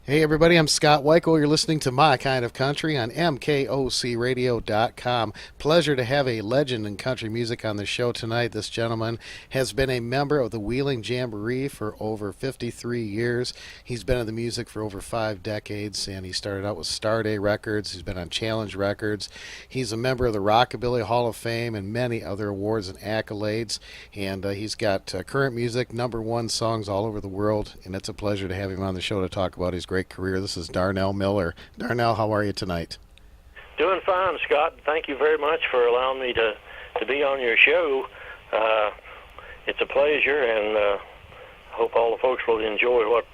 Hey everybody, I'm Scott Weichel. You're listening to My Kind of Country on MKOCRadio.com. Pleasure to have a legend in country music on the show tonight. This gentleman has been a member of the Wheeling Jamboree for over 53 years. He's been in the music for over 5 decades, and he started out with Star Day Records. He's been on Challenge Records. He's a member of the Rockabilly Hall of Fame and many other awards and accolades. And he's got current music, #1 songs all over the world, and it's a pleasure to have him on the show to talk about his great career. This is Darnell Miller. Darnell, how are you tonight? Doing fine, Scott. Thank you very much for allowing me to be on your show. It's a pleasure, and hope all the folks will enjoy what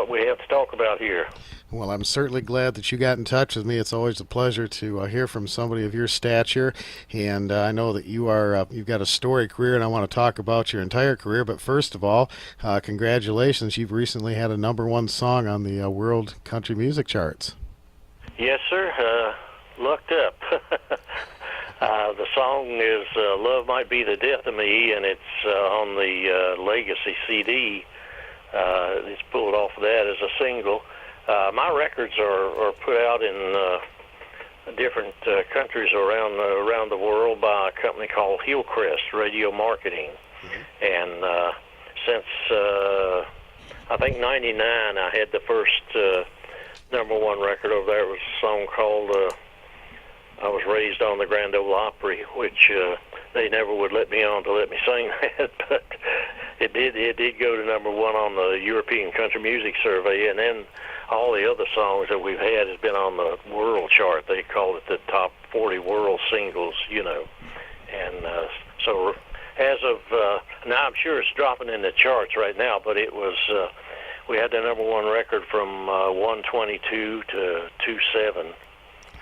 we have to talk about here. Well, I'm certainly glad that you got in touch with me. It's always a pleasure to hear from somebody of your stature, and I know that you've got a storied career, and I want to talk about your entire career. But first of all, congratulations! You've recently had a #1 song on the World Country Music Charts. Yes, sir. Looked up. The song is "Love Might Be the Death of Me," and it's on the Legacy CD. It's pulled off of that as a single. My records are put out in different countries around the world by a company called Hillcrest Radio Marketing. And since I think '99, I had the first #1 record over there. It was a song called "I Was Raised on the Grand Ole Opry," which they never would let me on to let me sing that, but it did go to #1 on the European Country Music Survey. And then all the other songs that we've had has been on the world chart. They call it the top 40 world singles, And so as of now, I'm sure it's dropping in the charts right now, but it was we had the #1 record from 122 to 27.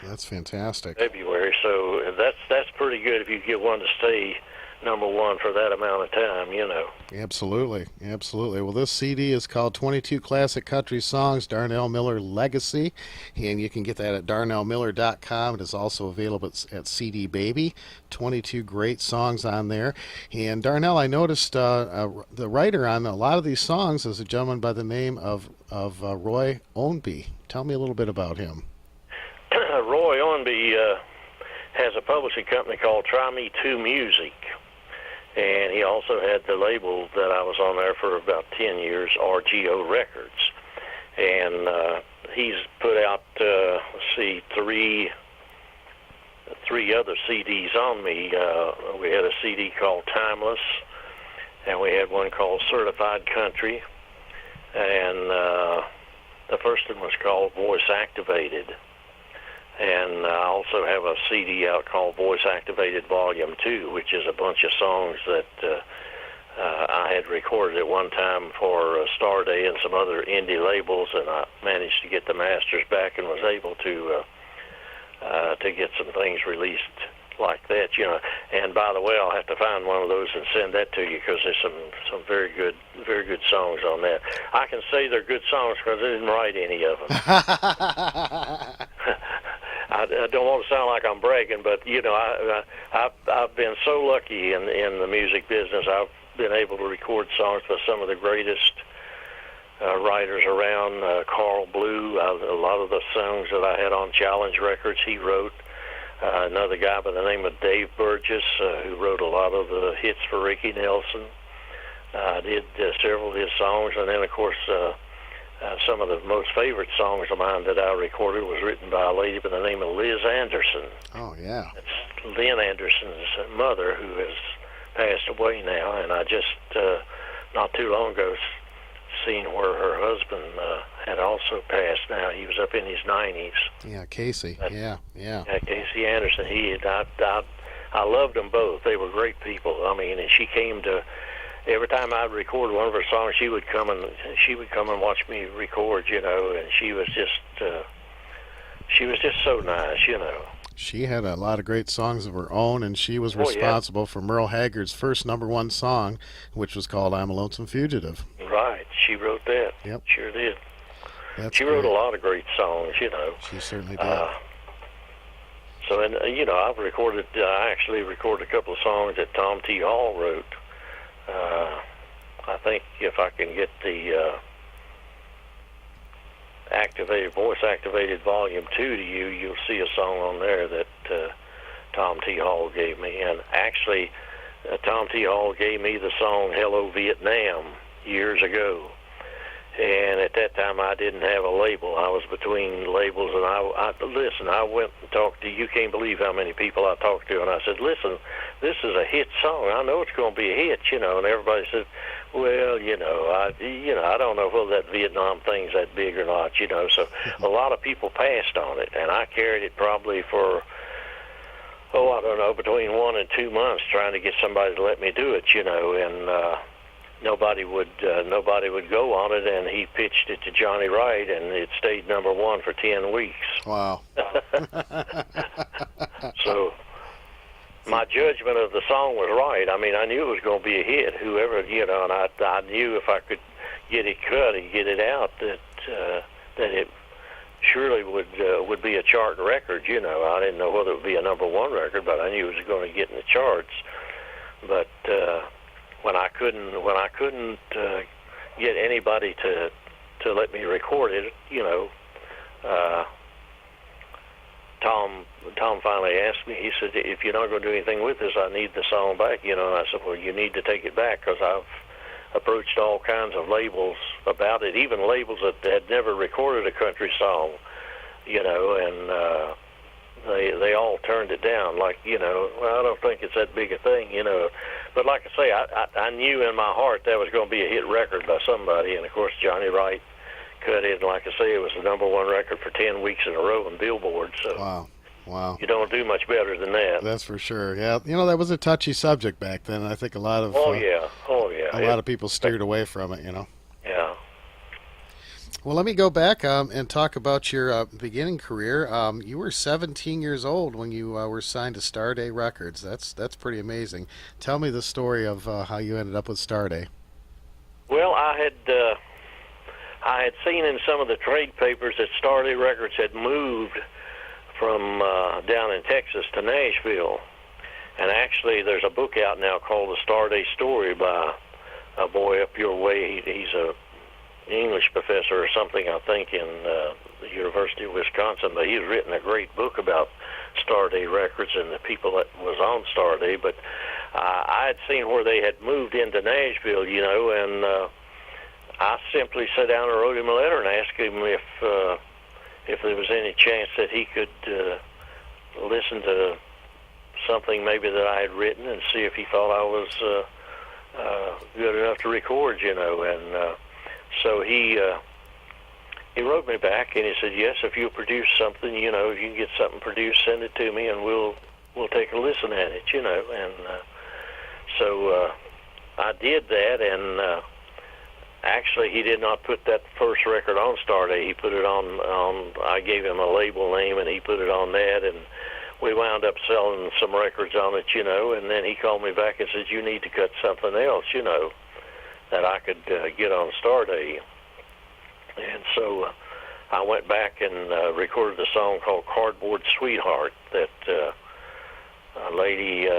That's fantastic. February, so that's pretty good if you get one to stay #1 for that amount of time, Absolutely. Well, this CD is called 22 Classic Country Songs, Darnell Miller Legacy, and you can get that at darnellmiller.com. It is also available at CD Baby. 22 great songs on there. And Darnell, I noticed the writer on a lot of these songs is a gentleman by the name of Roy Ownby. Tell me a little bit about him. Roy Ownby has a publishing company called Try Me 2 Music, and he also had the label that I was on there for about 10 years, RGO Records. And he's put out, three other CDs on me. We had a CD called Timeless, and we had one called Certified Country, and the first one was called Voice Activated. And I also have a CD out called Voice Activated Volume 2, which is a bunch of songs that I had recorded at one time for Star Day and some other indie labels, and I managed to get the masters back and was able to get some things released like that, And by the way, I'll have to find one of those and send that to you, because there's some very good songs on that. I can say they're good songs because I didn't write any of them. I don't want to sound like I'm bragging, but I've been so lucky in the music business. I've been able to record songs for some of the greatest writers around. Carl Blue, a lot of the songs that I had on Challenge Records, he wrote. Another guy by the name of Dave Burgess, who wrote a lot of the hits for Ricky Nelson. I did several of his songs, and then of course some of the most favorite songs of mine that I recorded was written by a lady by the name of Liz Anderson. Oh, yeah. It's Lynn Anderson's mother, who has passed away now, and I just, not too long ago, seen where her husband had also passed now. He was up in his 90s. Yeah, Casey. Yeah. Casey Anderson. I loved them both. They were great people. I mean, and she came to... Every time I'd record one of her songs, she would come and watch me record, and she was just so nice, She had a lot of great songs of her own, and she was responsible for Merle Haggard's first #1 song, which was called "I'm a Lonesome Fugitive." Right, she wrote that. Yep, sure did. That's she wrote a lot of great songs, She certainly did. So, and I've recorded. I actually recorded a couple of songs that Tom T. Hall wrote. I think if I can get the Voice Activated Volume 2 to you, you'll see a song on there that Tom T. Hall gave me. And actually, Tom T. Hall gave me the song Hello Vietnam years ago. And at that time, I didn't have a label. I was between labels, and I went and talked to, you can't believe how many people I talked to, and I said, listen, this is a hit song. I know it's going to be a hit, and everybody said, well, I don't know whether that Vietnam thing's that big or not, so a lot of people passed on it, and I carried it probably for, I don't know, between 1 and 2 months trying to get somebody to let me do it, and nobody would go on it, and he pitched it to Johnny Wright, and it stayed number 1 for 10 weeks. Wow. So my judgment of the song was right. I mean, I knew it was going to be a hit. Whoever, and I knew if I could get it cut and get it out, that it surely would be a chart record. I didn't know whether it would be a number 1 record, but I knew it was going to get in the charts. But when I couldn't get anybody to let me record it, Tom finally asked me. He said, "If you're not going to do anything with this, I need the song back." And I said, "Well, you need to take it back, because I've approached all kinds of labels about it, even labels that had never recorded a country song, and they all turned it down. Like, well, I don't think it's that big a thing, But like I say, I knew in my heart that was going to be a hit record by somebody, and of course Johnny Wright cut it. And like I say, it was the number 1 record for 10 weeks in a row on Billboard. So wow, you don't do much better than that. That's for sure. Yeah, that was a touchy subject back then. I think a lot of a lot of people steered away from it. Yeah. Well, let me go back and talk about your beginning career. You were 17 years old when you were signed to Starday Records. That's pretty amazing. Tell me the story of how you ended up with Starday. Well, I had seen in some of the trade papers that Starday Records had moved from down in Texas to Nashville. And actually, there's a book out now called The Starday Story by a boy up your way. He's a English professor or something, I think, in the University of Wisconsin, but he's written a great book about Starday Records and the people that was on Starday. But I had seen where they had moved into Nashville, and I simply sat down and wrote him a letter and asked him if there was any chance that he could listen to something maybe that I had written and see if he thought I was good enough to record, and so he wrote me back, and he said, yes, if you'll produce something, if you can get something produced, send it to me, and we'll take a listen at it, and so I did that, and actually he did not put that first record on Starday. He put it on I gave him a label name, and he put it on that, and we wound up selling some records on it, and then he called me back and said, you need to cut something else, that I could get on Starday. And so I went back and recorded a song called Cardboard Sweetheart that a lady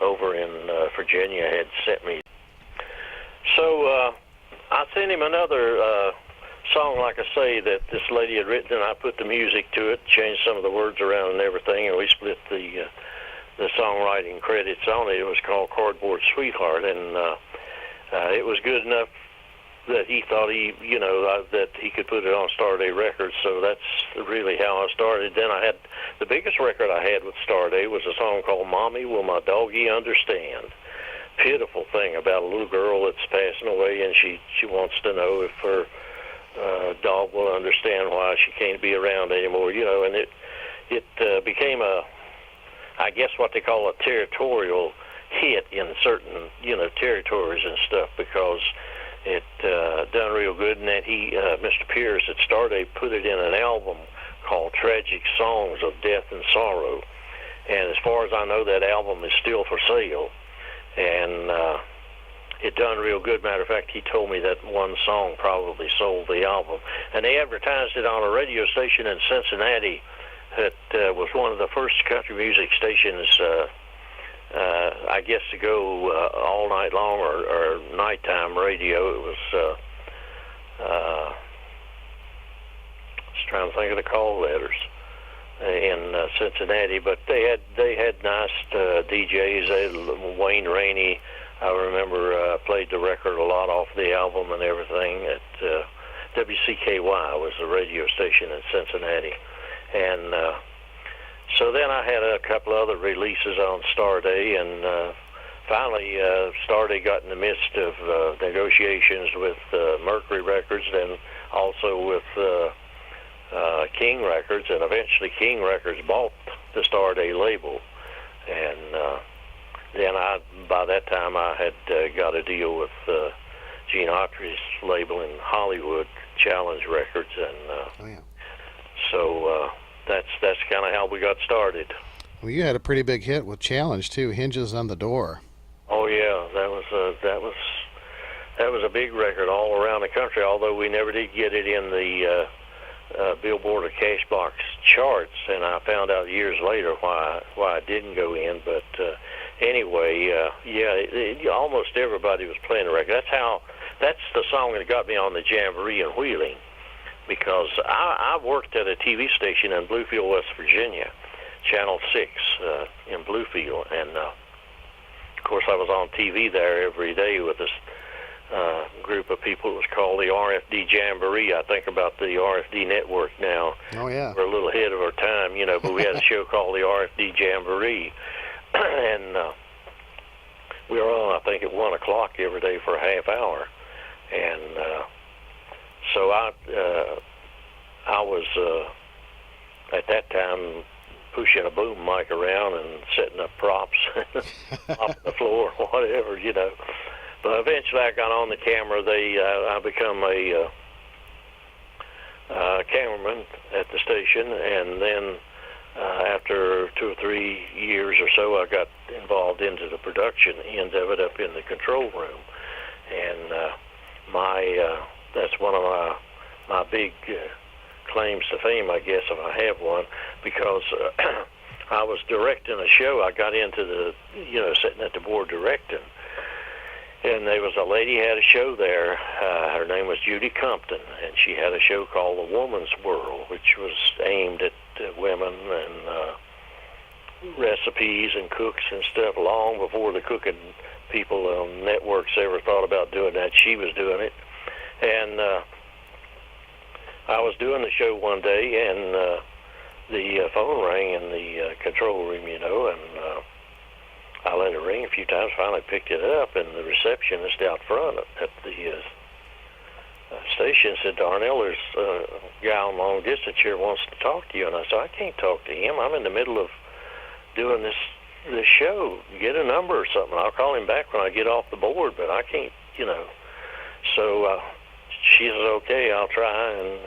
over in Virginia had sent me. So I sent him another song, like I say, that this lady had written, and I put the music to it, changed some of the words around and everything, and we split the songwriting credits on it. It was called Cardboard Sweetheart, and it was good enough that he thought that he could put it on Starday Records. So that's really how I started. Then I had the biggest record I had with Starday was a song called Mommy Will My Doggie Understand. Pitiful thing about a little girl that's passing away, and she wants to know if her dog will understand why she can't be around anymore, and it became I guess what they call a territorial hit in certain, territories and stuff, because it done real good. And then Mr. Pierce at Starday put it in an album called Tragic Songs of Death and Sorrow. And as far as I know, that album is still for sale. And it done real good. Matter of fact, he told me that one song probably sold the album. And they advertised it on a radio station in Cincinnati that was one of the first country music stations, I guess, to go all night long or nighttime radio. It was trying to think of the call letters in Cincinnati, but they had nice DJs. They had Wayne Rainey. I remember played the record a lot off the album and everything at WCKY was the radio station in Cincinnati, and so then I had a couple other releases on Starday, and finally Starday got in the midst of negotiations with Mercury Records and also with King Records, and eventually King Records bought the Starday label, and then by that time I had got a deal with Gene Autry's label in Hollywood, Challenge Records, and so that's kind of how we got started. Well, you had a pretty big hit with Challenge too, Hinges on the Door. Oh yeah, that was a big record all around the country. Although we never did get it in the Billboard or Cashbox charts, and I found out years later why it didn't go in. But anyway, almost everybody was playing the record. That's the song that got me on the Jamboree in Wheeling, because I worked at a TV station in Bluefield, West Virginia, Channel 6 in Bluefield, and of course I was on TV there every day with this group of people. It was called the RFD Jamboree. I think about the RFD network now. Oh yeah, we're a little ahead of our time, but we had a show called the RFD Jamboree, and we were on, I think, at 1 o'clock every day for a half hour, and so I was at that time pushing a boom mic around and setting up props, mopping the floor, whatever, But eventually I got on the camera. I become a cameraman at the station, and then after 2 or 3 years or so, I got involved into the production end of it up in the control room, and that's one of my big claims to fame, I guess, if I have one, because I was directing a show. I got into the, sitting at the board directing, and there was a lady had a show there. Her name was Judy Compton, and she had a show called The Woman's World, which was aimed at women and recipes and cooks and stuff long before the cooking people on networks ever thought about doing that. She was doing it, and I was doing the show one day, and the phone rang in the control room, and I let it ring a few times. Finally picked it up, and the receptionist out front at the station said, "Darnell, there's a guy on long distance here wants to talk to you." And I said, "I can't talk to him. I'm in the middle of doing this show. Get a number or something. I'll call him back when I get off the board, but I can't, So she says, "Okay, I'll try."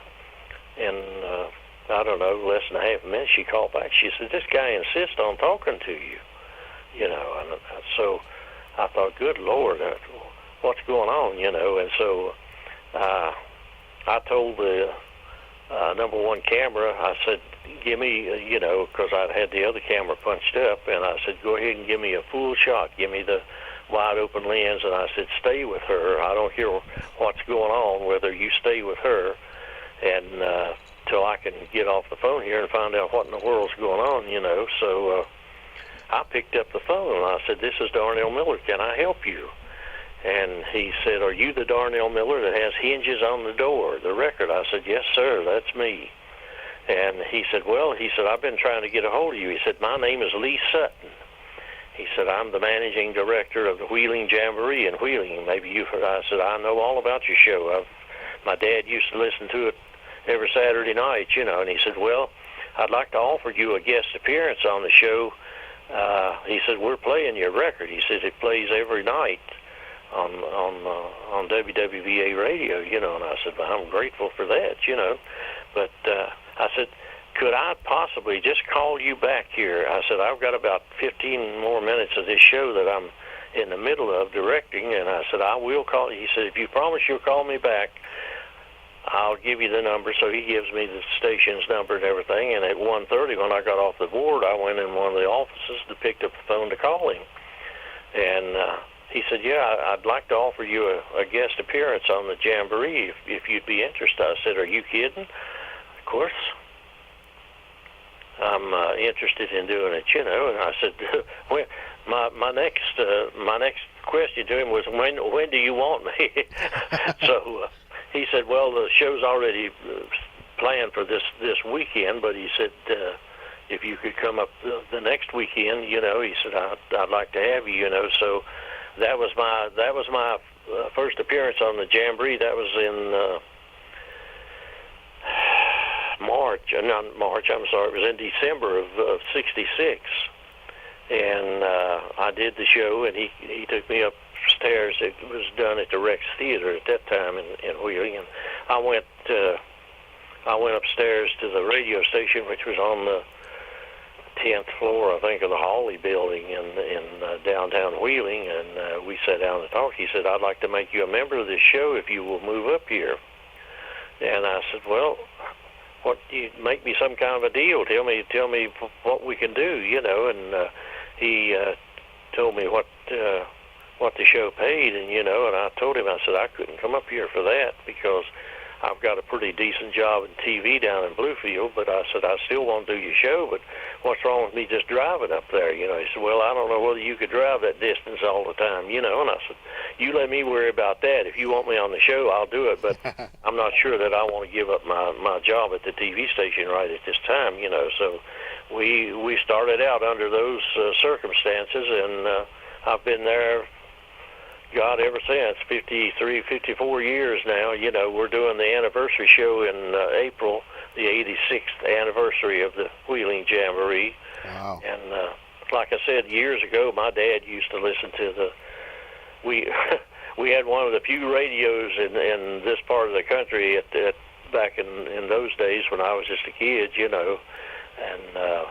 And I don't know, less than a half a minute, she called back. She said, "This guy insists on talking to you." And so I thought, good Lord, what's going on, And so I told the number one camera, I said, give me, because I'd had the other camera punched up, and I said, go ahead and give me a full shot. Give me the wide open lens, and I said, stay with her. I don't care what's going on, whether you stay with her, and till I can get off the phone here and find out what in the world's going on, So I picked up the phone, and I said, "This is Darnell Miller. Can I help you?" And he said, "Are you the Darnell Miller that has Hinges on the Door, the record?" I said, "Yes, sir, that's me." And he said, "I've been trying to get a hold of you." He said, "My name is Lee Sutton." He said, "I'm the managing director of the Wheeling Jamboree in Wheeling. Maybe you've heard." I said, "I know all about your show. My dad used to listen to it every Saturday night, And he said, "Well, I'd like to offer you a guest appearance on the show." He said, "We're playing your record." He said, "It plays every night on WWVA radio, And I said, "Well, I'm grateful for that, But I said, "Could I possibly just call you back here?" I said, "I've got about 15 more minutes of this show that I'm in the middle of directing," and I said, "I will call." He said, "If you promise you'll call me back, I'll give you the number." So he gives me the station's number and everything, and at 1:30 when I got off the board, I went in one of the offices to pick up the phone to call him. And he said, "Yeah, I'd like to offer you a guest appearance on the Jamboree if you'd be interested." I said, "Are you kidding?" Of course, I'm interested in doing it, you know. And I said, when, my next question to him was, when do you want me? So he said, well, the show's already planned for this weekend, but he said, if you could come up the next weekend, you know, he said, I'd like to have you, you know. So that was my first appearance on the Jamboree. That was in not March, I'm sorry, it was in December of '66. And I did the show, and he took me upstairs. It was done at the Rex Theater at that time in Wheeling, and I went upstairs to the radio station, which was on the 10th floor, I think, of the Hawley building in downtown Wheeling, and we sat down and talked. He said, I'd like to make you a member of this show if you will move up here. And I said, well, what, you make me some kind of a deal. Tell me what we can do, you know. And he told me what the show paid, and you know, and I told him, I said, I couldn't come up here for that because I've got a pretty decent job in TV down in Bluefield, but I said, I still want to do your show, but what's wrong with me just driving up there? You know, he said, well, I don't know whether you could drive that distance all the time, you know. And I said, you let me worry about that. If you want me on the show, I'll do it, but I'm not sure that I want to give up my job at the TV station right at this time, you know. So we started out under those circumstances, and I've been there, God, ever since. 53, 54 years now. You know, we're doing the anniversary show in April, the 86th anniversary of the Wheeling Jamboree. Wow. And like I said, years ago, my dad used to listen to we had one of the few radios in this part of the country back in those days when I was just a kid, you know. And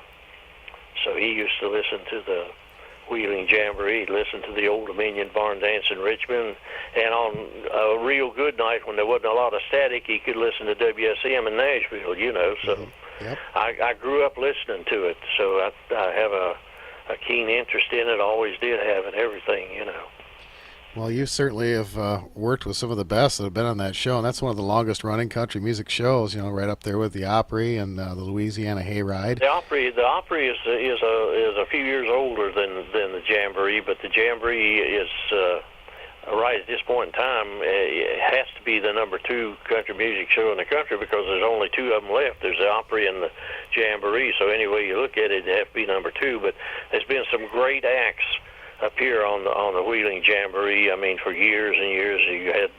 so he used to listen to the Wheeling Jamboree, listen to the Old Dominion Barn Dance in Richmond, and on a real good night when there wasn't a lot of static, he could listen to WSM in Nashville, you know. So Yep. I grew up listening to it, so I have a keen interest in it, always did have in everything, you know. Well, you certainly have worked with some of the best that have been on that show, and that's one of the longest-running country music shows. You know, right up there with the Opry and the Louisiana Hayride. The Opry is a few years older than the Jamboree, but the Jamboree is right at this point in time. It has to be the number 2 country music show in the country because there's only 2 of them left. There's the Opry and the Jamboree. So any way you look at it, it has to be number 2. But there's been some great acts up here on the Wheeling Jamboree. I mean, for years and years, you had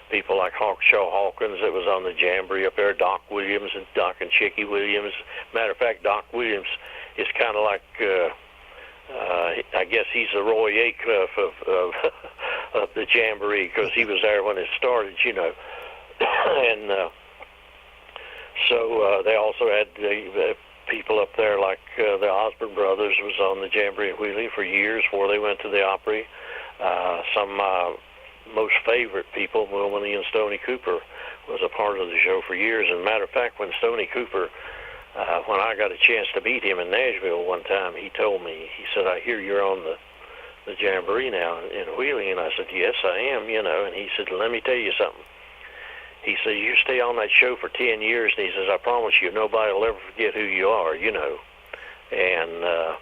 people like Hawkshaw Hawkins that was on the Jamboree up there, Doc Williams and Doc and Chicky Williams. Matter of fact, Doc Williams is kind of like, I guess he's the Roy Acuff of the Jamboree because he was there when it started, you know. And so they also had people up there like the Osborne brothers was on the Jamboree at Wheeling for years before they went to the Opry. Some of my most favorite people, Wilmany and Stoney Cooper, was a part of the show for years. And matter of fact, when Stoney Cooper, when I got a chance to meet him in Nashville one time, he told me, he said, I hear you're on the Jamboree now in Wheeling. And I said, yes, I am, you know. And he said, let me tell you something. He said, you stay on that show for 10 years, and he says, I promise you, nobody will ever forget who you are, you know. And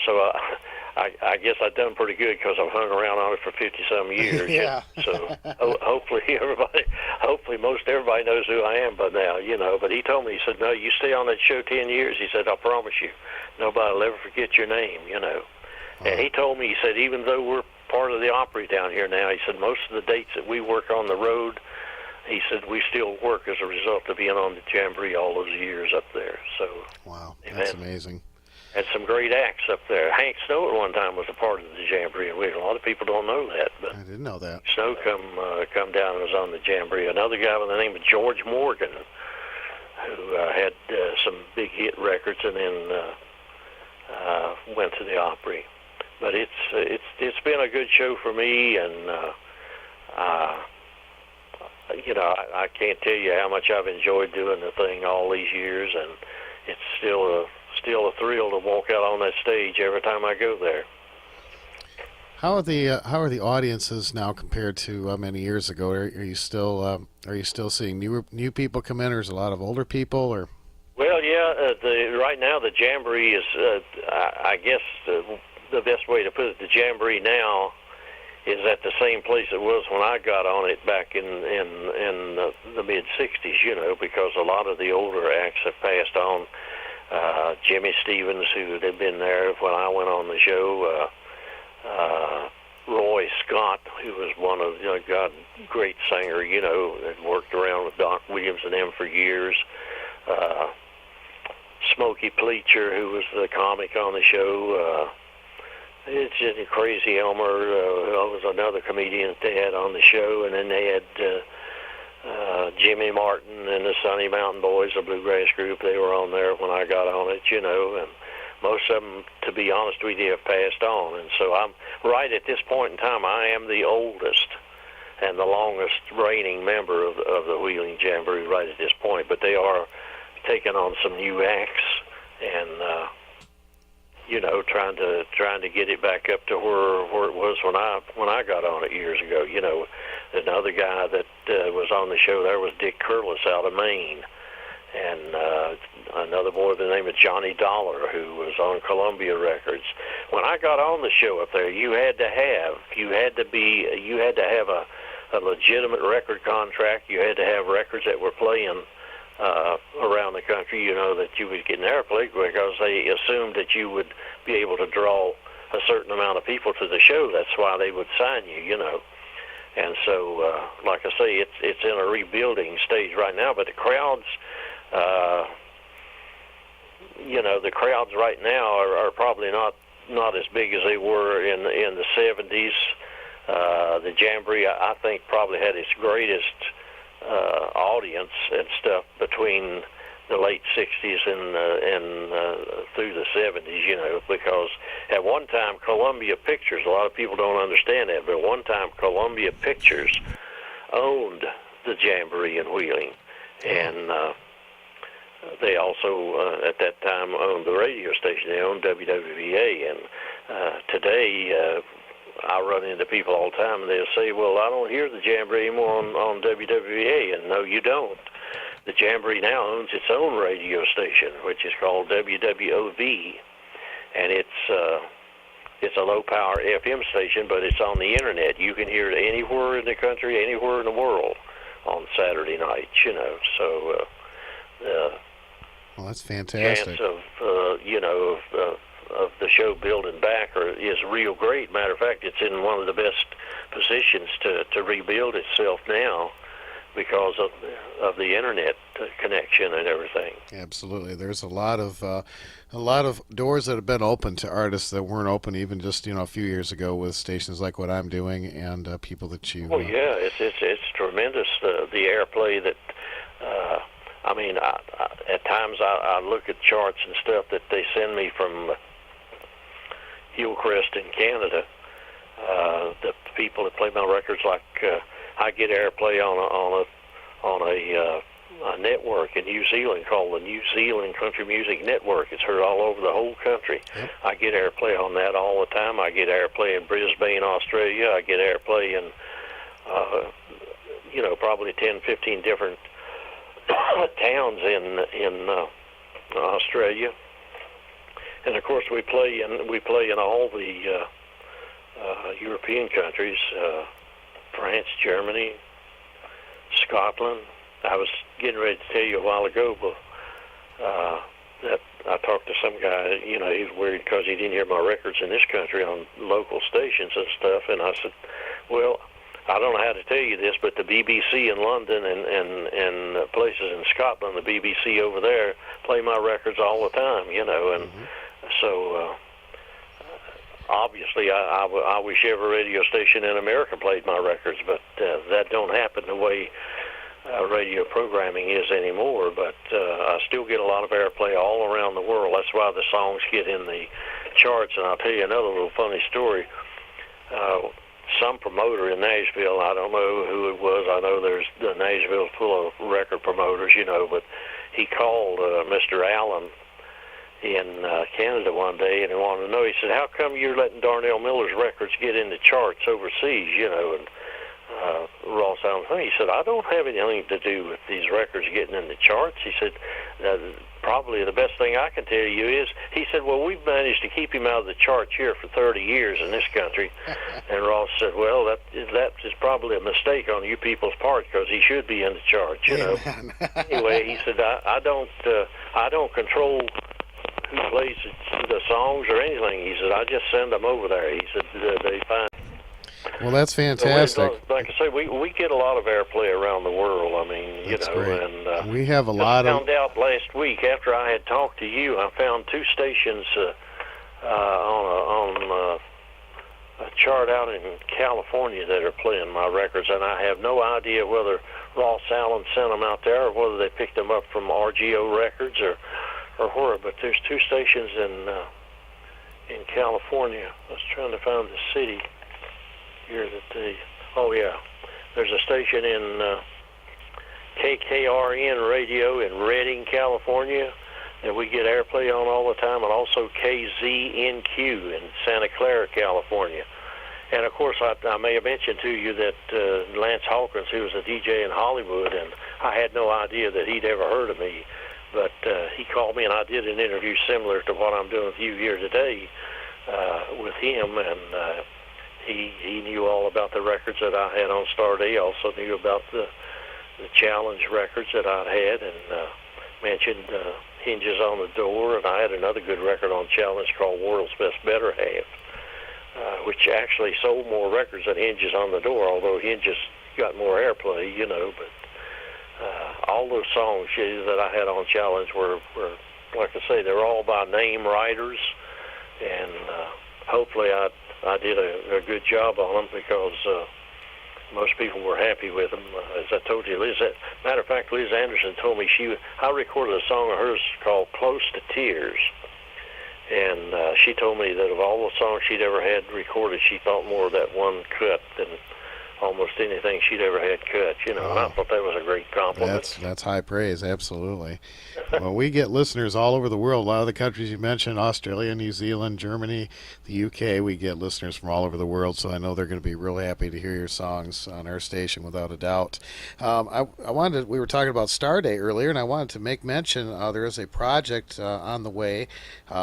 so I guess I've done pretty good because I've hung around on it for 50-some years. Yeah. So hopefully most everybody knows who I am by now, you know. But he told me, he said, no, you stay on that show 10 years. He said, I promise you, nobody will ever forget your name, you know. Wow. And he told me, he said, even though we're part of the Opry down here now, he said, most of the dates that we work on the road, he said, we still work as a result of being on the Jamboree all those years up there. So wow, that's amazing. Had some great acts up there. Hank Snow at one time was a part of the Jamboree, and a lot of people don't know that. But I didn't know that. Snow come down and was on the Jamboree. Another guy by the name of George Morgan, who had some big hit records, and then went to the Opry. But it's been a good show for me, and you know, I can't tell you how much I've enjoyed doing the thing all these years, and it's still a thrill to walk out on that stage every time I go there. how are the audiences now compared to many years ago? Are you still seeing new people come in, or is a lot of older people? Or Well, yeah, right now the Jamboree is, I guess the best way to put it, the Jamboree now is at the same place it was when I got on it back in the mid '60s. Because a lot of the older acts have passed on. Jimmy Stevens, who had been there when I went on the show. Roy Scott, who was one of great singer, had worked around with Doc Williams and them for years. Smokey Pleacher, who was the comic on the show. It's just Crazy Elmer, was another comedian that they had on the show, and then they had Jimmy Martin and the Sunny Mountain Boys, a bluegrass group. They were on there when I got on it, and most of them, to be honest with you, have passed on. And so I'm right at this point in time, I am the oldest and the longest reigning member of the Wheeling Jamboree right at this point. But they are taking on some new acts and trying to get it back up to where it was when I got on it years ago. Another guy that was on the show there was Dick Curlis out of Maine. And another boy by the name of Johnny Dollar, who was on Columbia Records. When I got on the show up there, you had to have a legitimate record contract. You had to have records that were playing around the country. That you would get an airplay because they assumed that you would be able to draw a certain amount of people to the show. That's why they would sign you. And so, like I say, it's in a rebuilding stage right now. But the crowds. The crowds right now are probably not as big as they were in the '70s. The Jamboree, I think, probably had its greatest audience and stuff between the late '60s and through the '70s. Because at one time Columbia Pictures, a lot of people don't understand that, but at one time Columbia Pictures owned the Jamboree in Wheeling, and they also, at that time, owned the radio station. They owned WWVA, and today I run into people all the time, and they'll say, well, I don't hear the Jamboree anymore on WWVA, and no, you don't. The Jamboree now owns its own radio station, which is called WWOV, and it's a low-power FM station, but it's on the Internet. You can hear it anywhere in the country, anywhere in the world on Saturday nights, so... well, that's fantastic. Chance of the show building back is real great. Matter of fact, it's in one of the best positions to rebuild itself now because of the internet connection and everything. Absolutely, there's a lot of doors that have been open to artists that weren't open even just a few years ago with stations like what I'm doing and people that you. Well, yeah, it's tremendous the airplay that. At times I look at charts and stuff that they send me from Hillcrest in Canada. The people that play my records, like I get airplay on a network in New Zealand called the New Zealand Country Music Network. It's heard all over the whole country. Yep. I get airplay on that all the time. I get airplay in Brisbane, Australia. I get airplay in probably 10, 15 different towns in Australia, and of course we play in all the European countries, France, Germany, Scotland. I was getting ready to tell you a while ago, but that I talked to some guy. He was worried because he didn't hear my records in this country on local stations and stuff, and I said, well, I don't know how to tell you this, but the BBC in London and places in Scotland, the BBC over there, play my records all the time, and so obviously I wish every radio station in America played my records, but that don't happen the way radio programming is anymore, but I still get a lot of airplay all around the world. That's why the songs get in the charts, and I'll tell you another little funny story. Some promoter in Nashville, I don't know who it was. I know there's the Nashville's full of record promoters, but he called Mr. Allen in Canada one day, and he wanted to know. He said, "How come you're letting Darnell Miller's records get in the charts overseas?" You know, and Ross Allen, he said, "I don't have anything to do with these records getting in the charts." He said, "Probably the best thing I can tell you is," he said, "well, we've managed to keep him out of the charts here for 30 years in this country." And Ross said, "Well, that is probably a mistake on you people's part, because he should be in the charts, you know." Anyway, he said, I don't control who plays the songs or anything." He said, "I just send them over there." He said, "They find." Well, that's fantastic. Like I say, we get a lot of airplay around the world. I mean, That's you know, great. and We have a lot of. I found out last week after I had talked to you, I found two stations on a chart out in California that are playing my records, and I have no idea whether Ross Allen sent them out there or whether they picked them up from RGO Records or where. But there's two stations in California. I was trying to find the city here there's a station in KKRN radio in Redding, California, that we get airplay on all the time, and also KZNQ in Santa Clara, California. And of course, I may have mentioned to you that Lance Hawkins, who was a DJ in Hollywood, and I had no idea that he'd ever heard of me, but he called me, and I did an interview similar to what I'm doing with you here today with him, and he knew all about the records that I had on Starday. Also knew about the Challenge records that I'd had, and mentioned Hinges on the Door, and I had another good record on Challenge called World's Best Better Half, which actually sold more records than Hinges on the Door, although Hinges got more airplay, you know. But all those songs that I had on Challenge were, like I say, they're all by name writers, and hopefully I did a good job on them, because most people were happy with them. As I told you, matter of fact, Liz Anderson told me I recorded a song of hers called Close to Tears, and she told me that of all the songs she'd ever had recorded, she thought more of that one cut than almost anything she'd ever had cut, you know. And I thought that was a great compliment. That's high praise, absolutely. Well, we get listeners all over the world. A lot of the countries you mentioned, Australia, New Zealand, Germany, the UK, we get listeners from all over the world, so I know they're going to be real happy to hear your songs on our station, without a doubt. We were talking about Starday earlier, and I wanted to make mention there is a project on the way.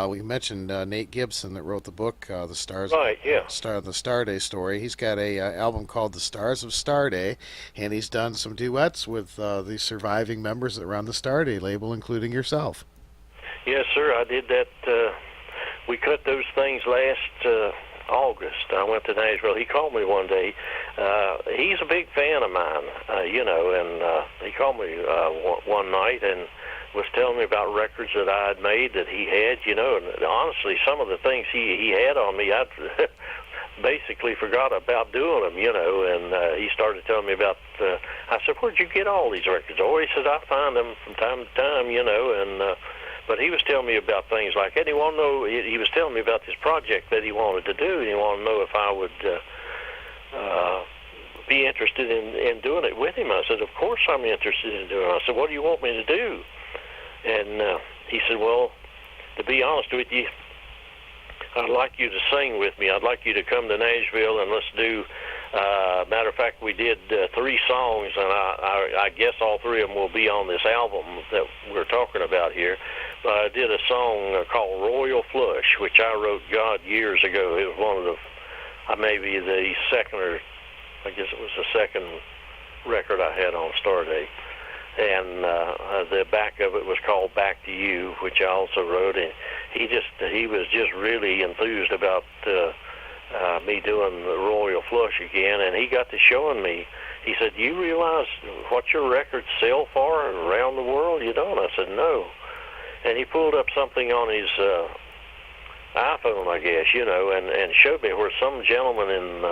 We mentioned Nate Gibson that wrote the book, The Stars, right, yeah. The Starday Story. He's got a album called The Stars of Starday, and he's done some duets with the surviving members that are on the Starday label, including yourself. Yes, sir, I did that. We cut those things last August. I went to Nashville. He called me one day. He's a big fan of mine, you know, and he called me one night and was telling me about records that I had made that he had, you know, and honestly, some of the things he had on me, I basically forgot about doing them, you know, and he started telling me about, I said, "Where'd you get all these records?" Oh, he said, "I find them from time to time, you know," and but he was telling me about things like that. He wanted to know, he was telling me about this project that he wanted to do, and he wanted to know if I would be interested in doing it with him. I said, "Of course I'm interested in doing it." I said, "What do you want me to do?" And he said, "Well, to be honest with you, I'd like you to sing with me. I'd like you to come to Nashville, and let's do, matter of fact, we did 3 songs, and I guess all 3 of them will be on this album that we're talking about here. But I did a song called Royal Flush, which I wrote, God, years ago. It was one of the, maybe the second, or I guess it was the second record I had on Starday. And the back of it was called Back to You, which I also wrote. And he was just really enthused about me doing the Royal Flush again. And he got to showing me. He said, "Do you realize what your records sell for around the world? You don't?" I said, "No." And he pulled up something on his iPhone, I guess, you know, and showed me where some gentleman in,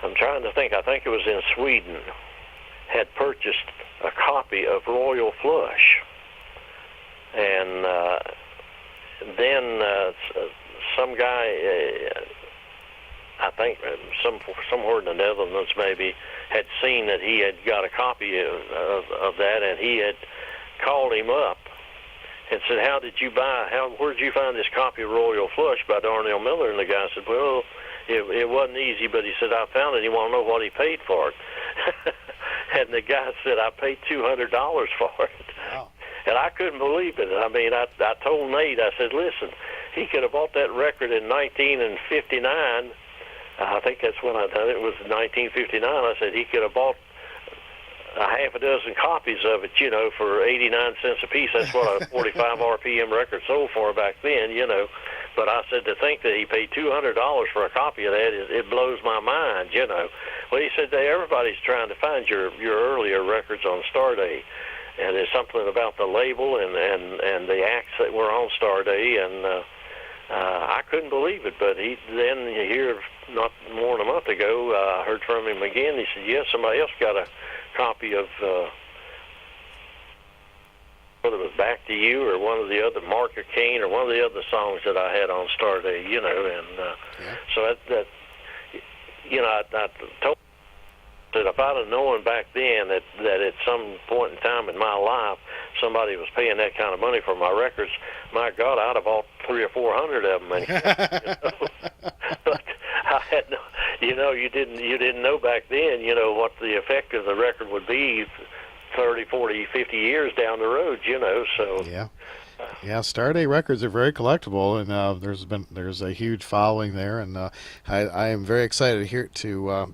I'm trying to think, I think it was in Sweden, had purchased a copy of Royal Flush. And then some guy, I think somewhere in the Netherlands maybe, had seen that he had got a copy of that, and he had called him up and said, where did you find this copy of Royal Flush by Darnell Miller? And the guy said, well, it wasn't easy, but he said, I found it. You want to know what he paid for it? And the guy said, I paid $200 for it. Wow. And I couldn't believe it. I mean, I told Nate, I said, listen, he could have bought that record in 1959. I think that's when I done it. It was 1959. I said he could have bought a half a dozen copies of it, for 89 cents a piece. That's what a 45 RPM record sold for back then, But I said, to think that he paid $200 for a copy of that, it blows my mind, Well, he said that everybody's trying to find your earlier records on Starday. And there's something about the label and the acts that were on Starday, and I couldn't believe it. But here, not more than a month ago, I heard from him again. He said, yes, somebody else got a copy of whether it was Back to You or one of the other, Mark or Kane, or one of the other songs that I had on Starday, and so that I told that if I'd have known back then that at some point in time in my life somebody was paying that kind of money for my records, my God, I'd have bought 300 or 400 of them. But I had no, you didn't know back then, what the effect of the record would be 30, 40, 50 years down the road, So yeah. Starday records are very collectible, and there's a huge following there, and I am very excited to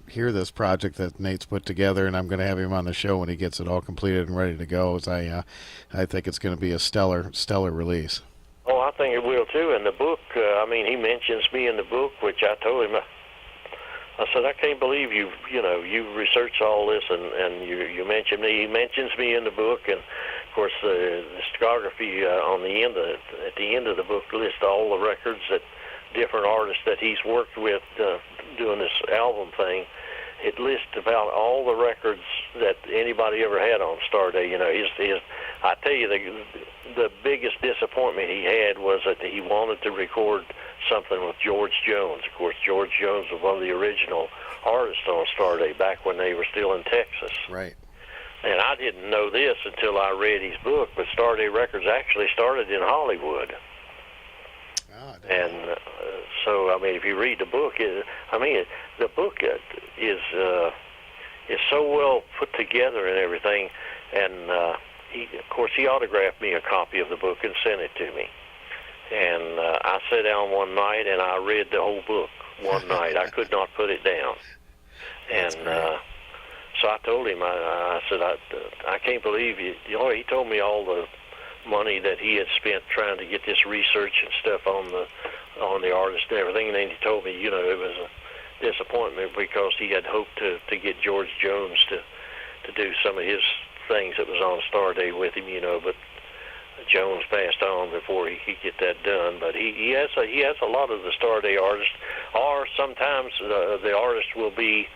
hear this project that Nate's put together, and I'm going to have him on the show when he gets it all completed and ready to go. As I think it's going to be a stellar release. Oh, I think it will too. In the book, he mentions me in the book, which I told him. I said, I can't believe you researched all this and you mentioned me. He mentions me in the book, and of course the discography on the end at the end of the book lists all the records that different artists that he's worked with doing this album thing. It lists about all the records that anybody ever had on Starday. I tell you, the biggest disappointment he had was that he wanted to record something with George Jones. Of course, George Jones was one of the original artists on Starday back when they were still in Texas. Right. And I didn't know this until I read his book, but Starday Records actually started in Hollywood. And so, if you read the book, the book is so well put together and everything. And of course, he autographed me a copy of the book and sent it to me. And I sat down one night and I read the whole book one night. I could not put it down. And so I told him, I said, I can't believe you. He told me all the money that he had spent trying to get this research and stuff on the artist and everything, and then he told me, it was a disappointment because he had hoped to get George Jones to do some of his things that was on Starday with him, but Jones passed on before he could get that done. But he has a lot of the Starday artists, or sometimes the artist will be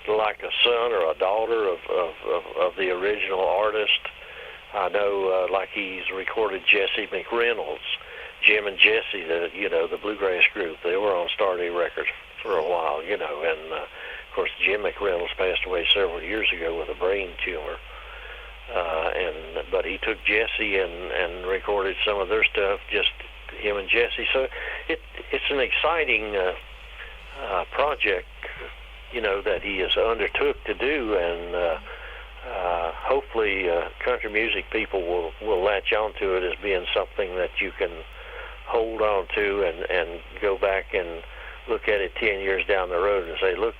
like a son or a daughter of the original artist. I know, like he's recorded Jesse McReynolds, Jim and Jesse, the bluegrass group. They were on Starday Records for a while, and of course Jim McReynolds passed away several years ago with a brain tumor. But he took Jesse and recorded some of their stuff, just him and Jesse. So it's an exciting project, that he has undertook to do, and hopefully country music people will latch onto it as being something that you can hold on to and go back and look at it 10 years down the road and say, look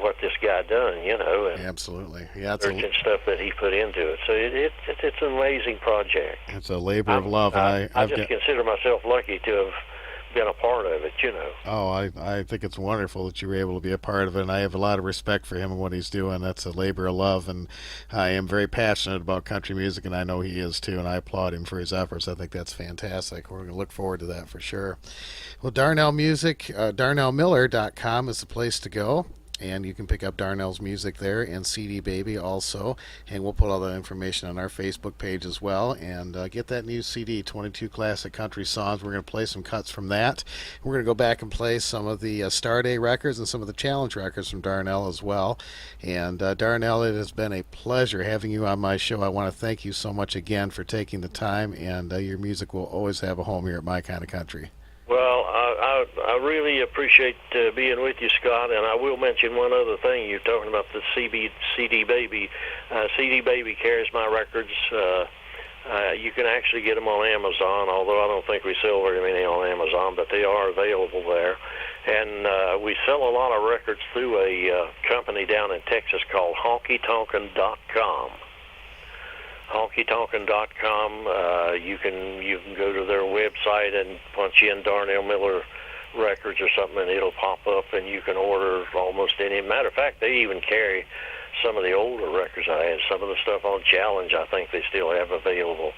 what this guy done, and absolutely, yeah, and stuff that he put into it. So it's an amazing project. It's a labor of love, and I just consider myself lucky to have been a part of it, Oh, I think it's wonderful that you were able to be a part of it, and I have a lot of respect for him and what he's doing. That's a labor of love, and I am very passionate about country music, and I know he is too, and I applaud him for his efforts. I think that's fantastic. We're going to look forward to that for sure. Well, Darnell Music, darnellmiller.com is the place to go. And you can pick up Darnell's music there and CD Baby also. And we'll put all that information on our Facebook page as well. And get that new CD, 22 Classic Country Songs. We're going to play some cuts from that. We're going to go back and play some of the Star Day records and some of the challenge records from Darnell as well. And Darnell, it has been a pleasure having you on my show. I want to thank you so much again for taking the time. And your music will always have a home here at My Kind of Country. Well, I really appreciate being with you, Scott, and I will mention one other thing. You're talking about the CD Baby. CD Baby carries my records. You can actually get them on Amazon, although I don't think we sell very many on Amazon, but they are available there. And we sell a lot of records through a company down in Texas called HonkyTonkin.com. HonkyTonkin.com. You can go to their website and punch in Darnell Miller records or something, and it'll pop up, and you can order almost any. Matter of fact, they even carry some of the older records I had. Some of the stuff on Challenge, I think they still have available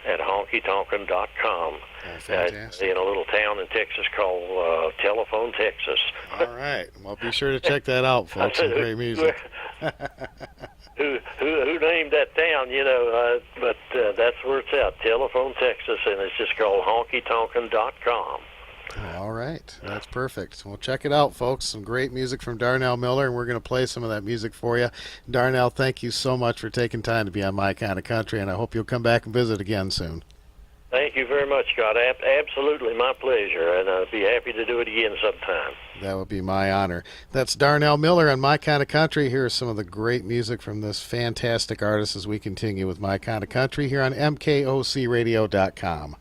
at HonkyTonkin.com. Fantastic. In a little town in Texas called Telephone, Texas. All right. Well, be sure to check that out, folks. Some great music. Who named that town, but that's where it's at, Telephone, Texas, and it's just called HonkyTonkin.com. All right. That's perfect. Well, check it out, folks. Some great music from Darnell Miller, and we're going to play some of that music for you. Darnell, thank you so much for taking time to be on My Kind of Country, and I hope you'll come back and visit again soon. Thank you very much, Scott. Absolutely my pleasure, and I'd be happy to do it again sometime. That would be my honor. That's Darnell Miller on My Kind of Country. Here is some of the great music from this fantastic artist as we continue with My Kind of Country here on MKOCRadio.com.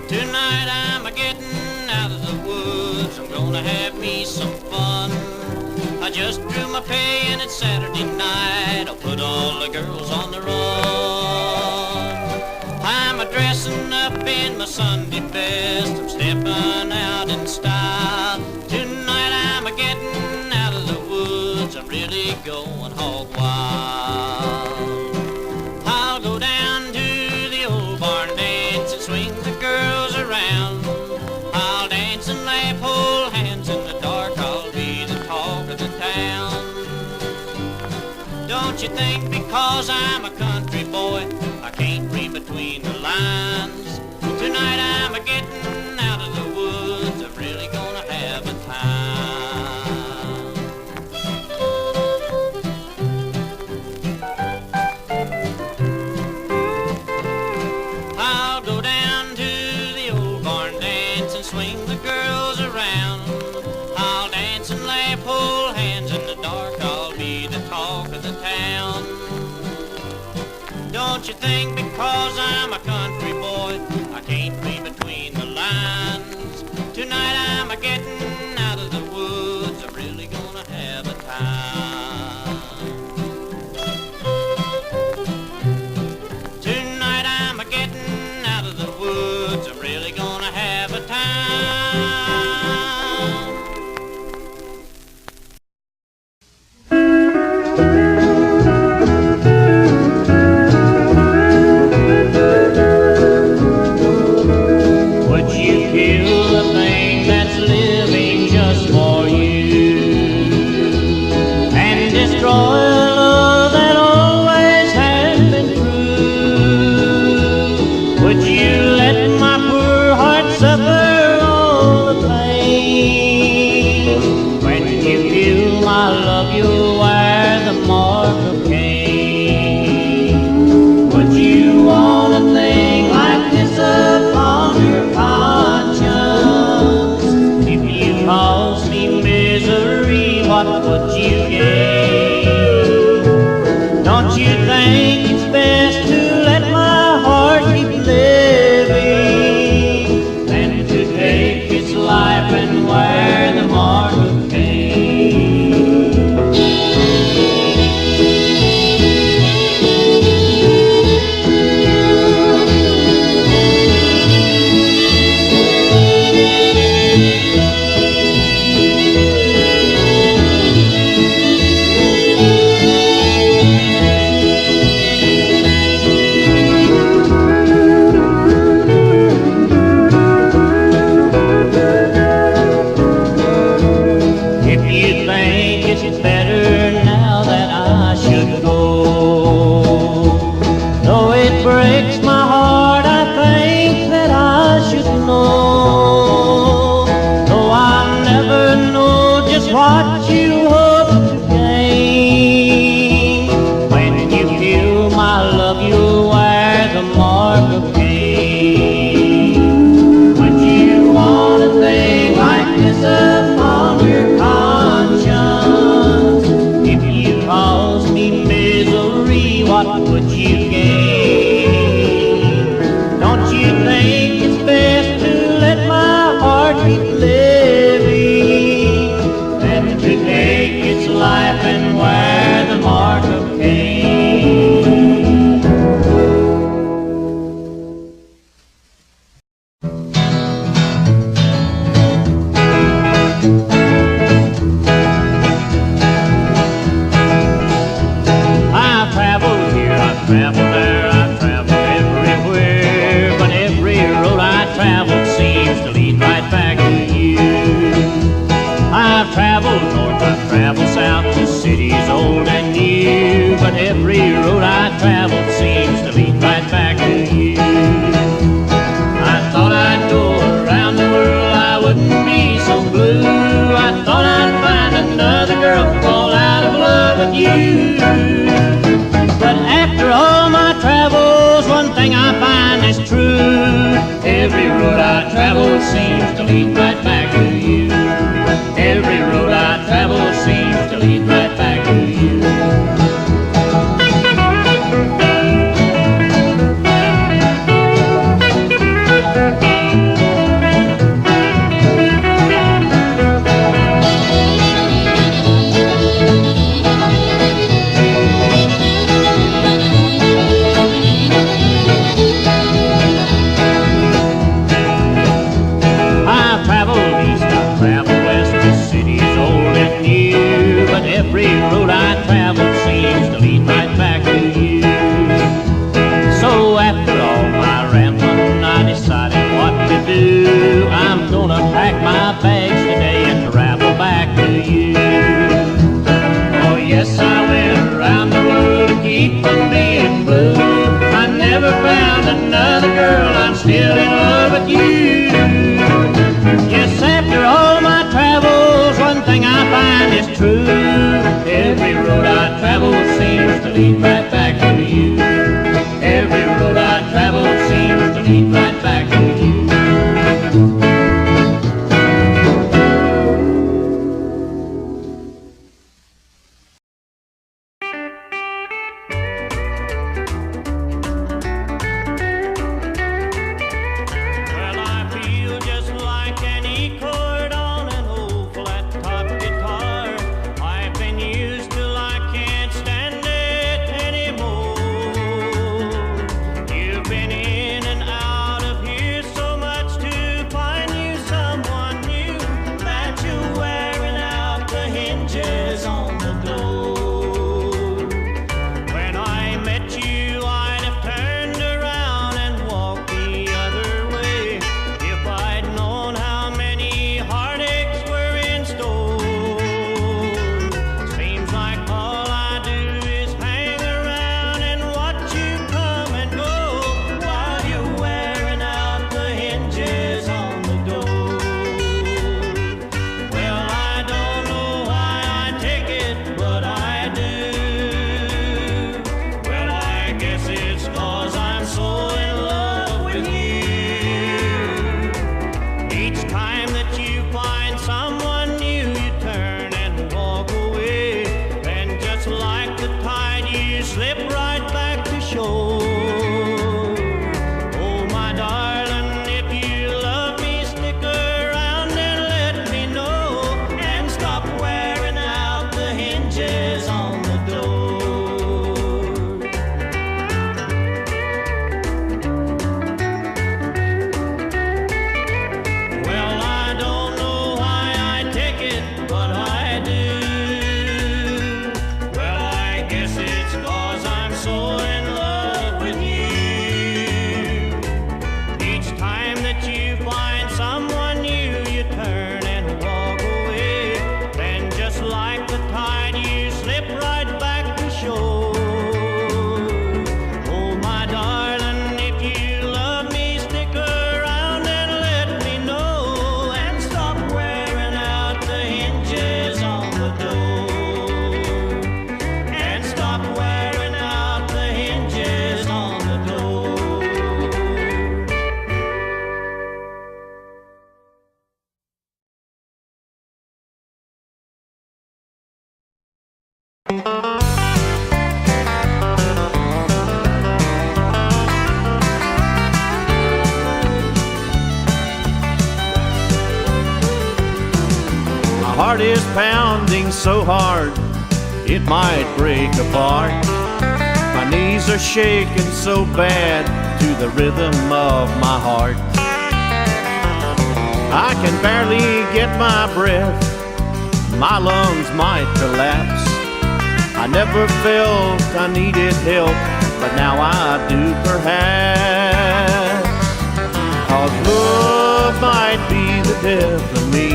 Tonight I'm a-getting out of the woods. I'm gonna have me some fun. I just drew my pay and it's Saturday night. I'll put all the girls on the run. I'm a-dressing up in my Sunday best. I'm stepping out in style. Tonight I'm a-getting out of the woods. I'm really going hog wild. I'll go down to the old barn dance and swing the girls around. I'll dance and laugh, hold hands in the dark. I'll be the talk of the town. Don't you think because I'm a country boy I can't read between the lines? Tonight I'm a-getting out of the woods. I'm really gonna have a time. I'll go down to the old barn dance and swing the girls around. I'll dance and laugh, hold hands in the dark. I'll be the talk of the town. Don't you think because I'm a country boy I can't read between the lines? Tonight I'm a-getting out of the woods. I'm really gonna have a time. Tonight I'm a-getting out of the woods. I'm really gonna have a time. Would you kill the thing that's living travel seems to lead right back to you. Every road I travel seems to lead right back to you. Every road I travel seems to lead right back to you. So after all my rambling, I decided what to do. I'm gonna pack my bags today and travel back to you. Oh yes, I went around the world to keep from being blue. I never found another girl, I'm still in love with you. Yes, after all my travels, one thing I find is true. Every road I travel seems to lead right back to you. Every road I travel seems to lead right back to you. Well, I feel just like an E-chord on an old flat top guitar. I've been used till I can't stand it anymore. You've been in and out of here so much to find you someone new that you're wearing out the hinges on the door. When I met you, I'd have turned around and walked the other way if I'd known how many heartaches were in store. Seems like all I do is hang around and watch you come and go while you're wearing out the hinges on the door. Well, I don't know why I take it, but I do. Well, I guess it's 'cause I'm so in love with you. Each time that you find someone new, you turn and walk away. And just like the tide, you slip right back to shore. Oh, my darling, if you love me, stick around and let me know. And stop wearing out the hinges on the door. Well, I don't know why I take it, but I do. Well, I guess it's 'cause I'm so in love with you. Each time that you find someone new, you turn and walk away. Then just like the tide, you slip right back to shore. Oh, my darling, if you love me, stick around and let me know. And stop wearing out the hinges on the door. And stop wearing out the hinges on the door. My heart is pounding so hard it might break apart. My knees are shaking so bad to the rhythm of my heart. I can barely get my breath, my lungs might collapse. I never felt I needed help, but now I do perhaps. 'Cause love might be the death of me.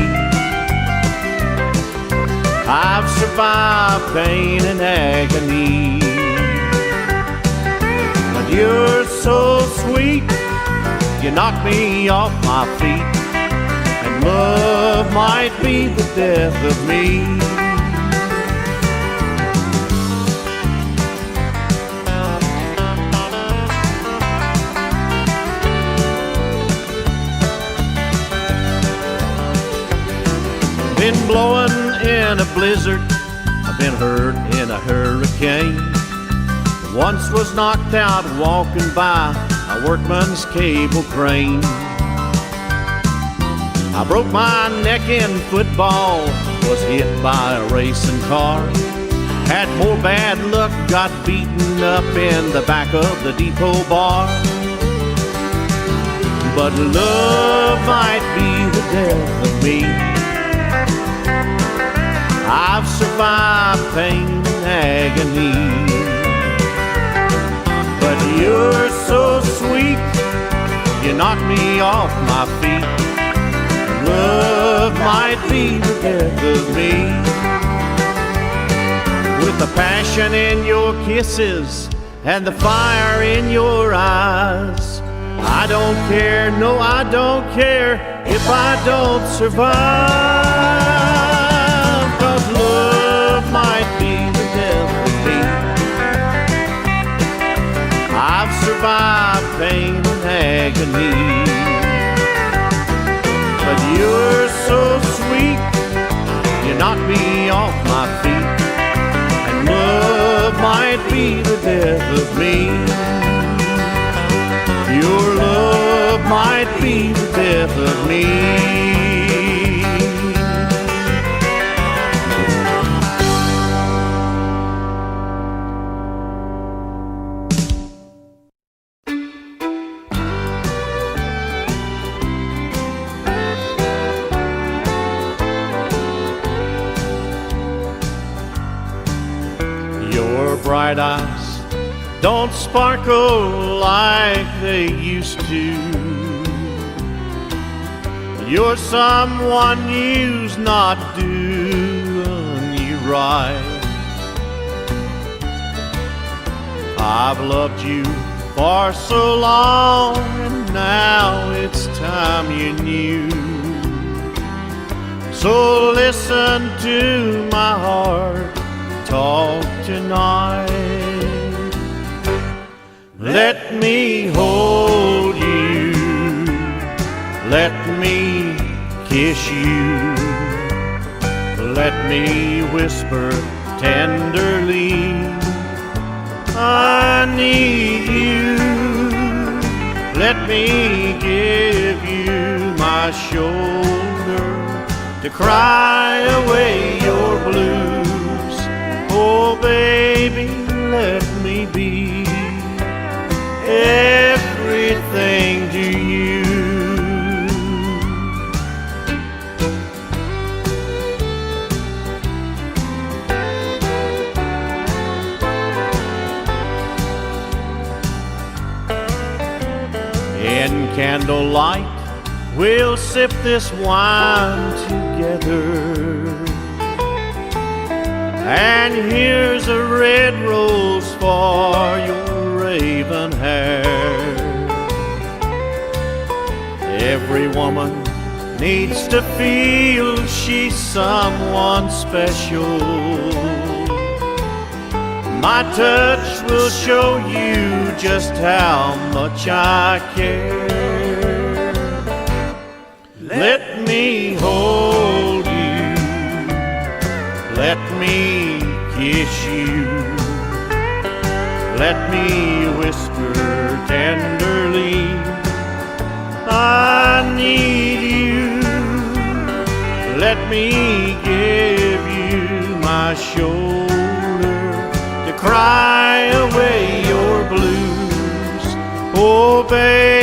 I've survived pain and agony, but you're so sweet, you knock me off my feet, and love might be the death of me. Wind blowing in a blizzard, I've been hurt in a hurricane. Once was knocked out walking by a workman's cable crane. I broke my neck in football, was hit by a racing car. Had more bad luck, got beaten up in the back of the depot bar. But love might be the death of me. I've survived pain and agony. But you're so sweet, you knock me off my feet. Love might be the death of me. With the passion in your kisses and the fire in your eyes, I don't care, no I don't care if I don't survive. 'Cause love might be the death of me. I've survived pain and agony. But you're so sweet, you knock me off my feet. And love might be the death of me. Your love might be the death of me. Your bright eyes don't sparkle like they used to. You're someone you's not doing you right. I've loved you for so long, and now it's time you knew. So listen to my heart talk tonight. Let me hold you, let me kiss you, let me whisper tenderly, I need you. Let me give you my shoulder to cry away your blues. Oh baby, let me be everything to you. In candlelight, we'll sip this wine together. And here's a red rose for your raven hair. Every woman needs to feel she's someone special. My touch will show you just how much I care. Let me hold you, let me kiss you, let me whisper tenderly, I need you. Let me give you my shoulder to cry away your blues. Oh baby,